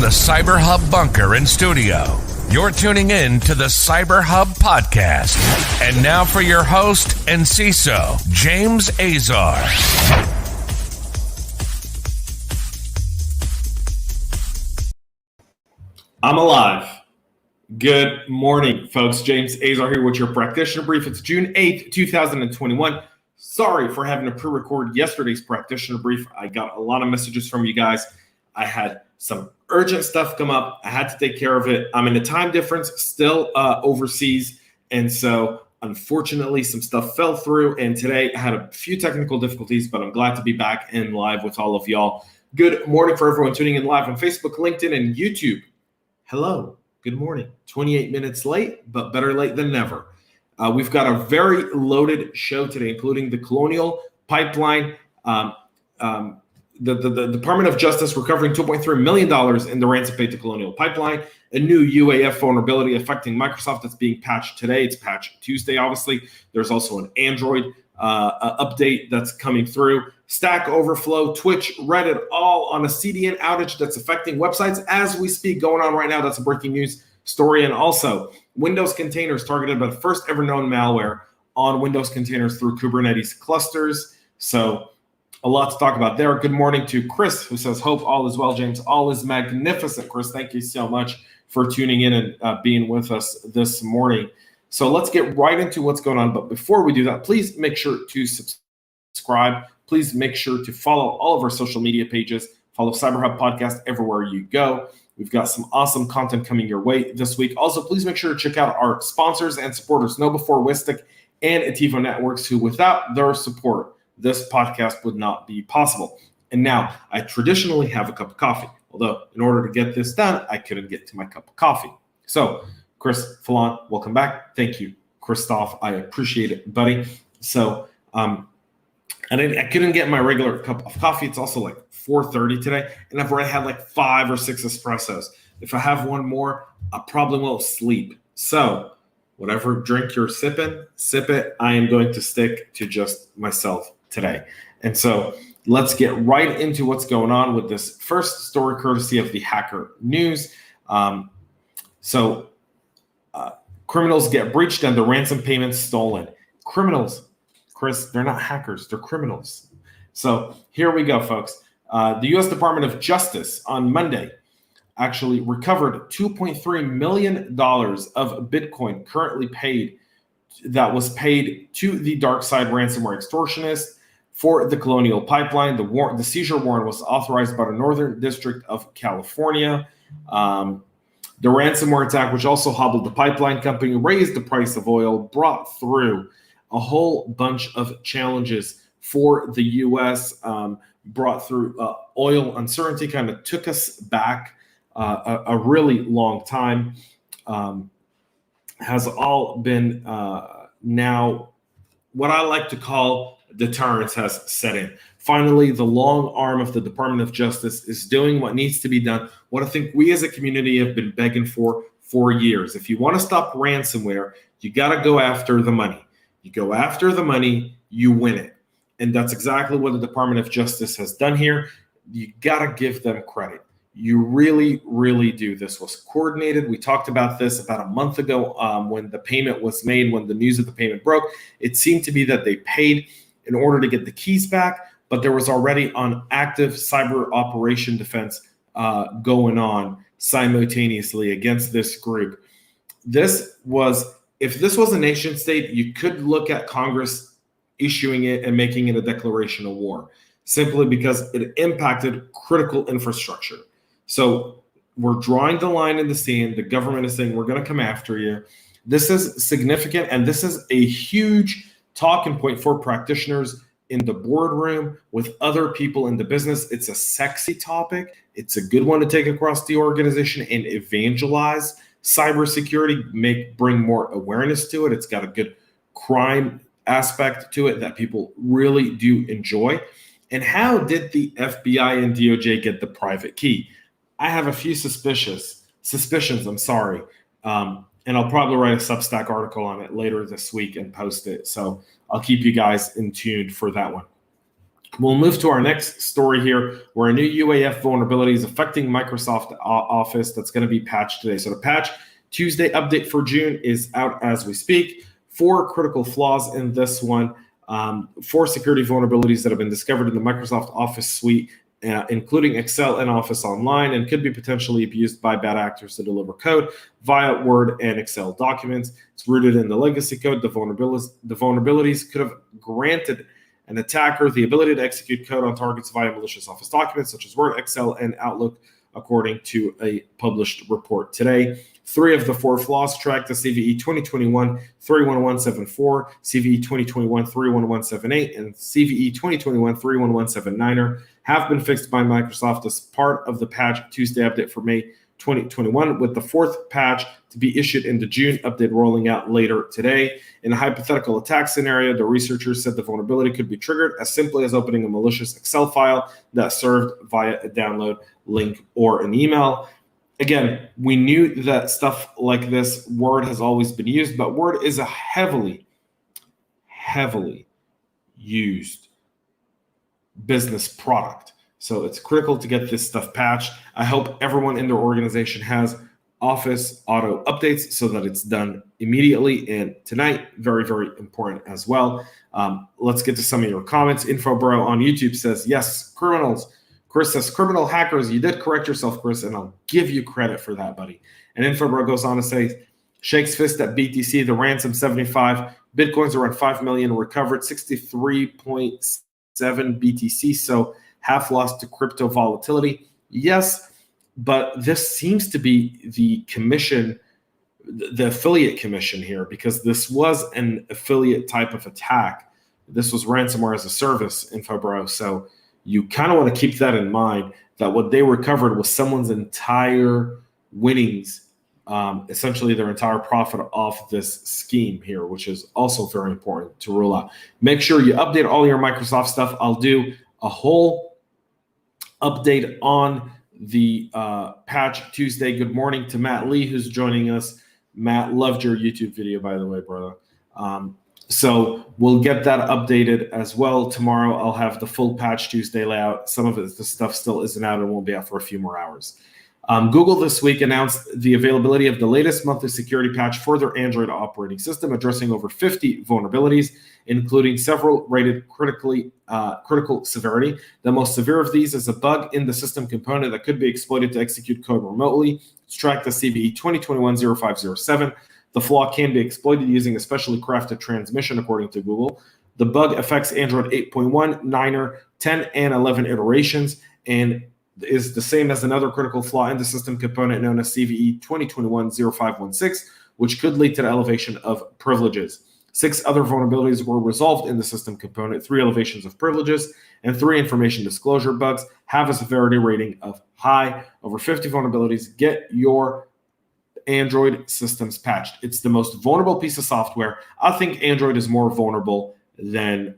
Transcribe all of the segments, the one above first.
the CyberHub bunker and studio, you're tuning in to the CyberHub podcast. And now for your host and CISO, James Azar. I'm alive. Good morning, folks. James Azar here with your Practitioner Brief. It's June 8th, 2021. Sorry for having to pre-record yesterday's Practitioner Brief. I got a lot of messages from you guys. I had some urgent stuff come up. I had to take care of it. I'm in a time difference, still overseas. And so, unfortunately, some stuff fell through. And today I had a few technical difficulties, but I'm glad to be back and live with all of y'all. Good morning for everyone tuning in live on Facebook, LinkedIn, and YouTube. Hello. Good morning. 28 minutes late, but better late than never. We've got a very loaded show today, including the Colonial pipeline, the Department of Justice recovering $2.3 million in the ransom paid to Colonial pipeline, a new UAF vulnerability affecting Microsoft that's being patched today. It's Patch Tuesday, obviously. There's also an Android update that's coming through. StackOverflow, Twitch, Reddit, all on a CDN outage that's affecting websites as we speak, going on right now. That's a breaking news story. And also, Windows containers targeted by the first ever known malware on Windows containers through Kubernetes clusters. So a lot to talk about there. Good morning to Chris, who says, hope all is well, James. All is magnificent. Chris, thank you so much for tuning in and being with us this morning. So let's get right into what's going on. But before we do that, please make sure to subscribe. Please make sure to follow all of our social media pages. Follow CyberHub Podcast everywhere you go. We've got some awesome content coming your way this week. Also, please make sure to check out our sponsors and supporters, KnowBefore, and Ativo Networks, who without their support, this podcast would not be possible. And now, I traditionally have a cup of coffee, although in order to get this done, I couldn't get to my cup of coffee. So, Chris Fallon, welcome back. Thank you, Christoph. I appreciate it, buddy. So, and I couldn't get my regular cup of coffee. It's also like 4:30 today, and I've already had like 5 or 6 espressos. If I have one more, I probably won't sleep. So whatever drink you're sipping, sip it. I am going to stick to just myself today. And so let's get right into what's going on with this first story, courtesy of the Hacker News. Criminals get breached and the ransom payments stolen. Criminals, Chris, they're not hackers, they're criminals. So here we go, folks. The U.S. Department of Justice on Monday actually recovered $2.3 million of Bitcoin currently paid that was paid to the dark side ransomware extortionists for the Colonial pipeline. The seizure warrant was authorized by the Northern District of California. The ransomware attack, which also hobbled the pipeline company, raised the price of oil, brought through a whole bunch of challenges for the U.S., brought through oil uncertainty, kind of took us back a really long time. Has all been now what I like to call deterrence has set in. Finally, the long arm of the Department of Justice is doing what needs to be done, what I think we as a community have been begging for years. If you want to stop ransomware, you got to go after the money. You go after the money, you win it. And that's exactly what the Department of Justice has done here. You got to give them credit. You really, really do. This was coordinated. We talked about this about a month ago when the payment was made, when the news of the payment broke. It seemed to be that they paid in order to get the keys back, but there was already an active cyber operation defense going on simultaneously against this group. If this was a nation state, you could look at Congress issuing it and making it a declaration of war, simply because it impacted critical infrastructure. So we're drawing the line in the sand. The government is saying, we're going to come after you. This is significant, and this is a huge talking point for practitioners in the boardroom with other people in the business. It's a sexy topic. It's a good one to take across the organization and evangelize cybersecurity, bring more awareness to it. It's got a good crime aspect to it that people really do enjoy. And how did the FBI and DOJ get the private key? I have a few suspicions, and I'll probably write a Substack article on it later this week and post it. So I'll keep you guys in tune for that one. We'll move to our next story here, where a new UAF vulnerability is affecting Microsoft Office that's going to be patched today. So the patch Tuesday update for June is out as we speak. 4 critical flaws in this one, 4 security vulnerabilities that have been discovered in the Microsoft Office suite, including Excel and Office Online, and could be potentially abused by bad actors to deliver code via Word and Excel documents. It's rooted in the legacy code. The vulnerabilities could have granted an attacker the ability to execute code on targets via malicious Office documents such as Word, Excel, and Outlook, according to a published report today. 3 of the 4 flaws tracked to CVE 2021-31174, CVE 2021-31178, and CVE 2021-31179 have been fixed by Microsoft as part of the patch Tuesday update for May 2021, with the 4th patch to be issued in the June update rolling out later today. In a hypothetical attack scenario, the researchers said the vulnerability could be triggered as simply as opening a malicious Excel file that served via a download link or an email. Again, we knew that stuff like this, Word has always been used, but Word is a heavily used business product. So it's critical to get this stuff patched. I hope everyone in their organization has Office auto updates so that it's done immediately and tonight. Very, very important as well. Let's get to some of your comments. Infobro on YouTube says, yes, criminals. Chris says, criminal hackers. You did correct yourself, Chris, and I'll give you credit for that, buddy. And Infobro goes on to say, shakes fist at BTC, the ransom 75. Bitcoins around 5 million recovered, 63.7 BTC. So half lost to crypto volatility. Yes, but this seems to be the commission, the affiliate commission here, because this was an affiliate type of attack. This was ransomware as a service, Infobro. So you kind of want to keep that in mind, that what they recovered was someone's entire winnings, essentially their entire profit off this scheme here, which is also very important to rule out. Make sure you update all your Microsoft stuff. I'll do a whole update on the patch Tuesday. Good morning to Matt Lee, who's joining us. Matt, loved your YouTube video, by the way, brother. So we'll get that updated as well. Tomorrow I'll have the full patch Tuesday layout. Some of it, the stuff still isn't out and won't be out for a few more hours. Google this week announced the availability of the latest monthly security patch for their Android operating system, addressing over 50 vulnerabilities, including several rated critical severity. The most severe of these is a bug in the system component that could be exploited to execute code remotely. It's tracked as CVE 2021-0507. The flaw can be exploited using a specially crafted transmission, according to Google. The bug affects Android 8.1, 9, 10, and 11 iterations, and is the same as another critical flaw in the system component known as CVE 2021-0516, which could lead to the elevation of privileges. 6 other vulnerabilities were resolved in the system component. 3 elevations of privileges and 3 information disclosure bugs have a severity rating of high. Over 50 vulnerabilities. Get your Android systems patched. It's the most vulnerable piece of software. I think Android is more vulnerable than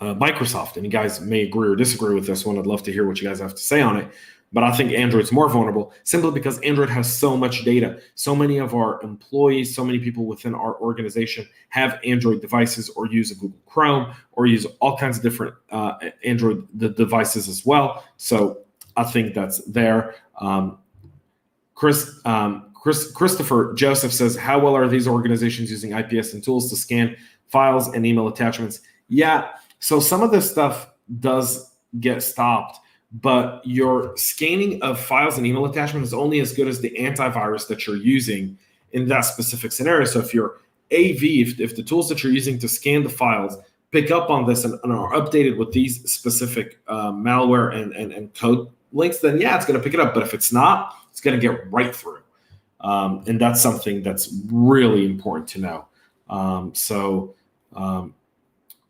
Microsoft, and you guys may agree or disagree with this one. I'd love to hear what you guys have to say on it, but I think Android's more vulnerable simply because Android has so much data. So many of our employees, so many people within our organization have Android devices or use a Google Chrome or use all kinds of different Android devices as well. So I think that's there. Christopher Joseph says, how well are these organizations using IPS and tools to scan files and email attachments? Yeah, so some of this stuff does get stopped, but your scanning of files and email attachments is only as good as the antivirus that you're using in that specific scenario. So if your AV, if the tools that you're using to scan the files pick up on this and are updated with these specific malware and code links, then yeah, it's going to pick it up. But if it's not, it's going to get right through. And that's something that's really important to know.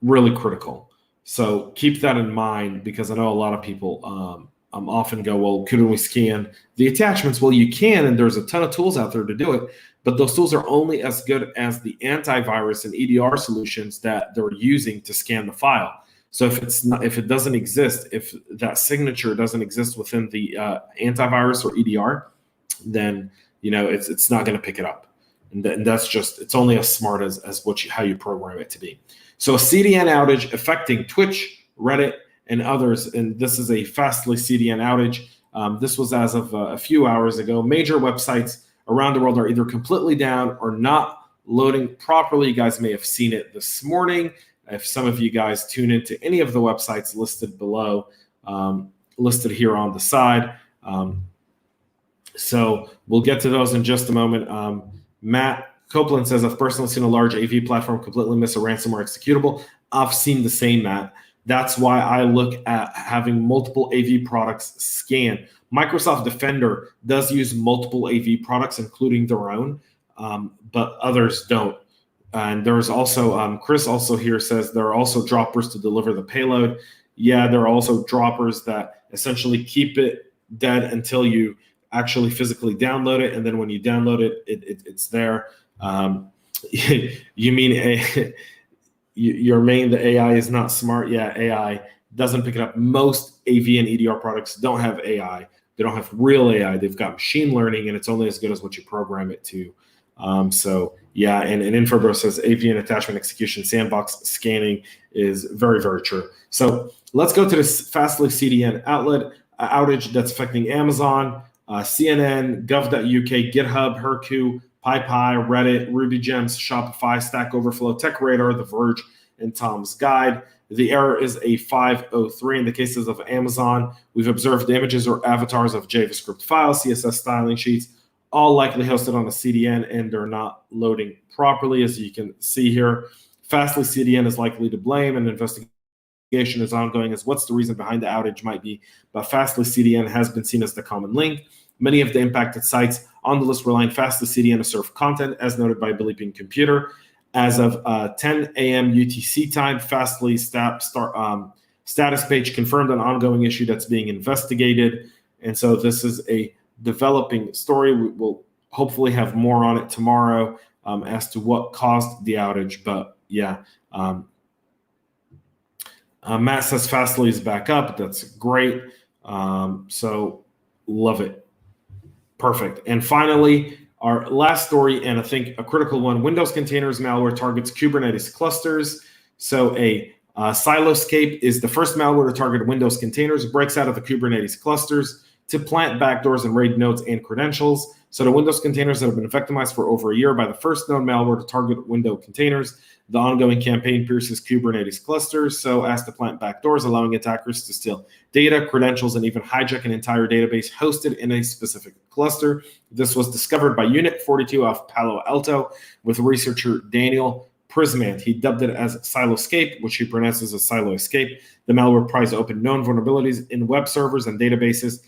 Really critical. So keep that in mind, because I know a lot of people often go, well, couldn't we scan the attachments? Well, you can, and there's a ton of tools out there to do it, but those tools are only as good as the antivirus and EDR solutions that they're using to scan the file. So if it doesn't exist, if that signature doesn't exist within the antivirus or EDR, then it's not going to pick it up. And that's just, it's only as smart as how you program it to be. So a CDN outage affecting Twitch, Reddit, and others. And this is a Fastly CDN outage. This was as of a few hours ago. Major websites around the world are either completely down or not loading properly. You guys may have seen it this morning. If some of you guys tune into any of the websites listed below, listed here on the side. So we'll get to those in just a moment. Matt Copeland says, I've personally seen a large AV platform completely miss a ransomware executable. I've seen the same, Matt. That's why I look at having multiple AV products scanned. Microsoft Defender does use multiple AV products, including their own, but others don't. And there's also, Chris also here says there are also droppers to deliver the payload. Yeah, there are also droppers that essentially keep it dead until you actually physically download it. And then when you download it, it's there. You mean your main, the AI is not smart? Yeah, AI doesn't pick it up. Most AV and EDR products don't have AI. They don't have real AI. They've got machine learning, and it's only as good as what you program it to. So yeah, and Infobro says AV and attachment execution sandbox scanning is very, very true. So let's go to this Fastly CDN outage that's affecting Amazon, CNN, gov.uk, GitHub, Herku, PyPy, Reddit, RubyGems, Shopify, StackOverflow, TechRadar, The Verge, and Tom's Guide. The error is a 503. In the cases of Amazon, we've observed images or avatars of JavaScript files, CSS styling sheets, all likely hosted on a CDN, and they're not loading properly, as you can see here. Fastly CDN is likely to blame, and investigation is ongoing as what's the reason behind the outage might be, but Fastly CDN has been seen as the common link. Many of the impacted sites on the list rely on Fastly CDN to serve content, as noted by Bleeping Computer. As of 10 a.m. UTC time, Fastly status page confirmed an ongoing issue that's being investigated. And so this is a developing story. We will hopefully have more on it tomorrow as to what caused the outage. But yeah, Matt says Fastly is back up. That's great. So love it. Perfect. And finally, our last story, and I think a critical one, Windows containers malware targets Kubernetes clusters. So a Siloscape is the first malware to target Windows containers, breaks out of the Kubernetes clusters to plant backdoors and raid nodes and credentials. So the Windows containers that have been victimized for over a year by the first known malware to target Windows containers. The ongoing campaign pierces Kubernetes clusters so as to plant backdoors, allowing attackers to steal data, credentials, and even hijack an entire database hosted in a specific cluster. This was discovered by Unit 42 of Palo Alto with researcher Daniel Prismant. He dubbed it as Siloscape, which he pronounces as Silo Escape. The malware tries to open known vulnerabilities in web servers and databases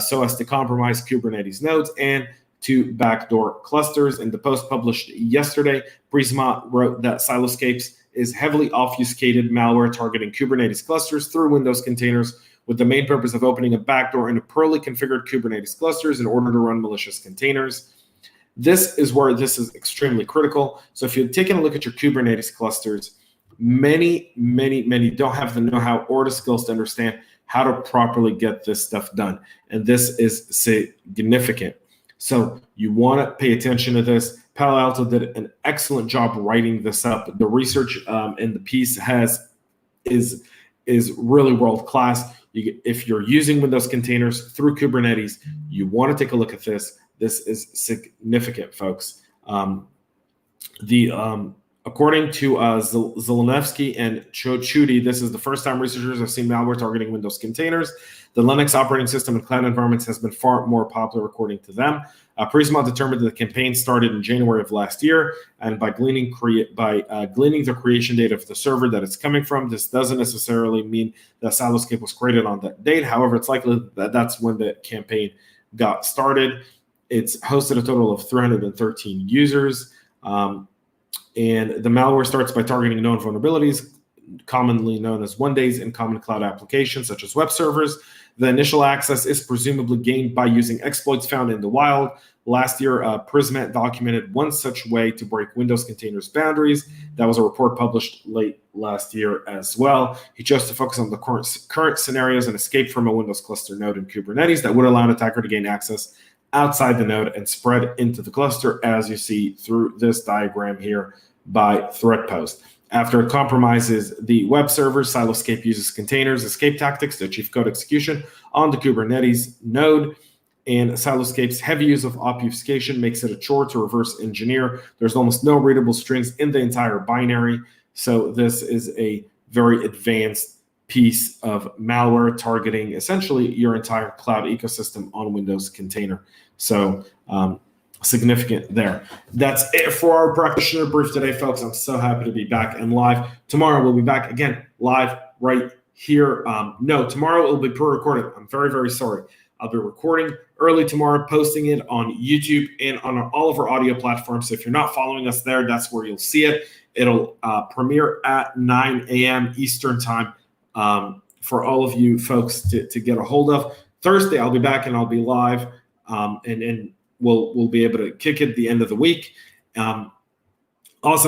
so as to compromise Kubernetes nodes and to backdoor clusters. In the post published yesterday, Prisma wrote that Siloscapes is heavily obfuscated malware targeting Kubernetes clusters through Windows containers with the main purpose of opening a backdoor into poorly configured Kubernetes clusters in order to run malicious containers. This is where this is extremely critical. So if you're taking a look at your Kubernetes clusters, many don't have the know-how or the skills to understand how to properly get this stuff done. And this is significant. So you want to pay attention to this. Palo Alto did an excellent job writing this up. The research in the piece is really world class. If you're using Windows containers through Kubernetes, you want to take a look at this. This is significant, folks. According to Zelenevsky and Chochudi, this is the first time researchers have seen malware targeting Windows containers. The Linux operating system in cloud environments has been far more popular, according to them. Prisma determined that the campaign started in January of last year, and by gleaning the creation date of the server that it's coming from, this doesn't necessarily mean that Siloscape was created on that date. However, it's likely that that's when the campaign got started. It's hosted a total of 313 users. And the malware starts by targeting known vulnerabilities, commonly known as one-days in common cloud applications such as web servers. The initial access is presumably gained by using exploits found in the wild. Last year, Prisma documented one such way to break Windows containers boundaries. That was a report published late last year as well. He chose to focus on the current scenarios and escape from a Windows cluster node in Kubernetes that would allow an attacker to gain access outside the node and spread into the cluster, as you see through this diagram here by threat post. After it compromises the web servers, Siloscape uses containers, escape tactics to achieve code execution on the Kubernetes node. And Siloscape's heavy use of obfuscation makes it a chore to reverse engineer. There's almost no readable strings in the entire binary. So this is a very advanced piece of malware targeting essentially your entire cloud ecosystem on Windows container. So significant there. That's it for our practitioner brief today, folks. I'm so happy to be back and live. Tomorrow we'll be back again live right here. No, tomorrow it will be pre-recorded. I'm very, very sorry. I'll be recording early tomorrow, posting it on YouTube and on all of our audio platforms. So if you're not following us there, that's where you'll see it. It'll premiere at 9 a.m. Eastern time for all of you folks to get a hold of. Thursday, I'll be back and I'll be live, and we'll be able to kick it at the end of the week. Awesome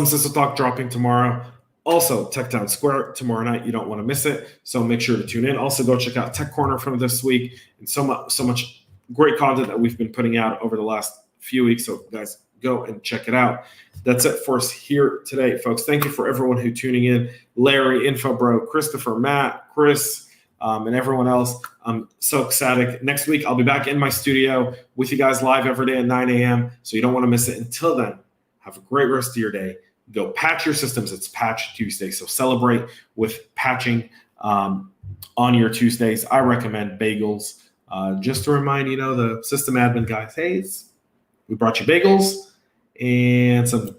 CISO Talk dropping tomorrow. Also, Tech Town Square tomorrow night. You don't want to miss it, so make sure to tune in. Also, go check out Tech Corner from this week and so much great content that we've been putting out over the last few weeks. So, guys, go and check it out. That's it for us here today, folks. Thank you for everyone who's tuning in. Larry, Infobro, Christopher, Matt, Chris, and everyone else. I'm so ecstatic. Next week, I'll be back in my studio with you guys live every day at 9 a.m., so you don't want to miss it. Until then, have a great rest of your day. Go patch your systems. It's Patch Tuesday, so celebrate with patching on your Tuesdays. I recommend bagels. Just to remind the system admin guys, hey, we brought you bagels and some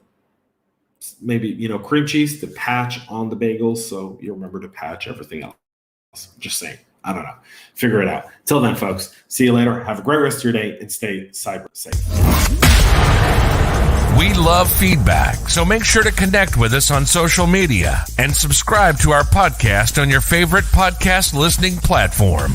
maybe cream cheese to patch on the bagels, so you remember to patch everything else. Just saying. I don't know. Figure it out. Till then, folks, see you later. Have a great rest of your day and stay cyber safe. We love feedback, so make sure to connect with us on social media and subscribe to our podcast on your favorite podcast listening platform.